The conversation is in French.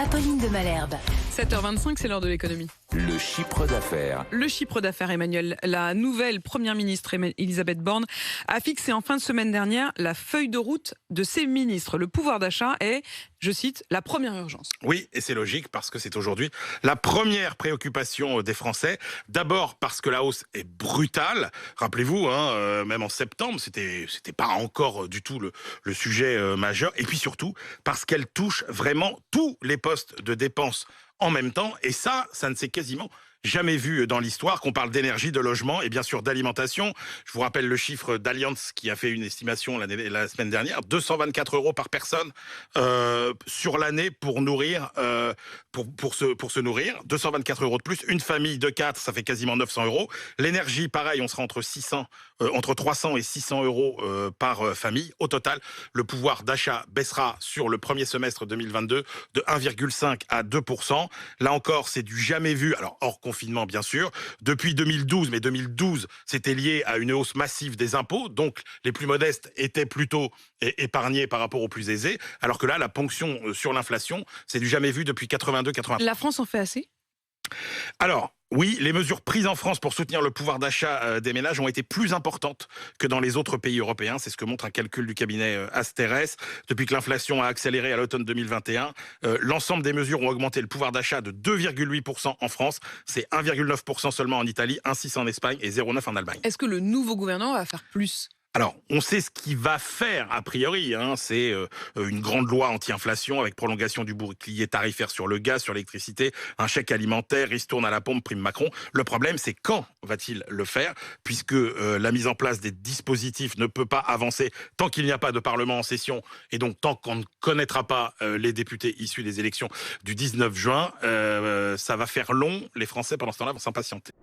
Apolline de Malherbe. 7h25, c'est l'heure de l'économie. Le chiffre d'affaires. Le chiffre d'affaires, Emmanuel. La nouvelle première ministre, Elisabeth Borne, a fixé en fin de semaine dernière la feuille de route de ses ministres. Le pouvoir d'achat est, je cite, la première urgence. Oui, et c'est logique parce que c'est aujourd'hui la première préoccupation des Français. D'abord parce que la hausse est brutale. Rappelez-vous, même en septembre, c'était pas encore du tout le sujet majeur. Et puis surtout parce qu'elle touche vraiment tous les postes de dépenses en même temps. Et ça ne s'est quasiment jamais vu dans l'histoire, qu'on parle d'énergie, de logement et bien sûr d'alimentation. Je vous rappelle le chiffre d'Allianz qui a fait une estimation la semaine dernière, 224 € par personne sur l'année pour nourrir, pour se nourrir. 224 € de plus. Une famille de 4, ça fait quasiment 900 €. L'énergie, pareil, on sera entre 300 et 600 € par famille. Au total, le pouvoir d'achat baissera sur le premier semestre 2022 de 1,5 à 2%. Là encore, c'est du jamais vu. Alors, hors confinement, bien sûr. Depuis 2012, mais 2012, c'était lié à une hausse massive des impôts. Donc, les plus modestes étaient plutôt épargnés par rapport aux plus aisés. Alors que là, la ponction sur l'inflation, c'est du jamais vu depuis 82-83. La France en fait assez ? Alors, oui, les mesures prises en France pour soutenir le pouvoir d'achat des ménages ont été plus importantes que dans les autres pays européens. C'est ce que montre un calcul du cabinet Asterès. Depuis que l'inflation a accéléré à l'automne 2021, l'ensemble des mesures ont augmenté le pouvoir d'achat de 2,8% en France. C'est 1,9% seulement en Italie, 1,6% en Espagne et 0,9% en Allemagne. Est-ce que le nouveau gouvernement va faire plus ? Alors, on sait ce qu'il va faire, a priori. C'est une grande loi anti-inflation avec prolongation du bouclier tarifaire sur le gaz, sur l'électricité, un chèque alimentaire, ristourne à la pompe, prime Macron. Le problème, c'est quand va-t-il le faire, puisque la mise en place des dispositifs ne peut pas avancer tant qu'il n'y a pas de Parlement en session, et donc tant qu'on ne connaîtra pas les députés issus des élections du 19 juin, ça va faire long. Les Français, pendant ce temps-là, vont s'impatienter.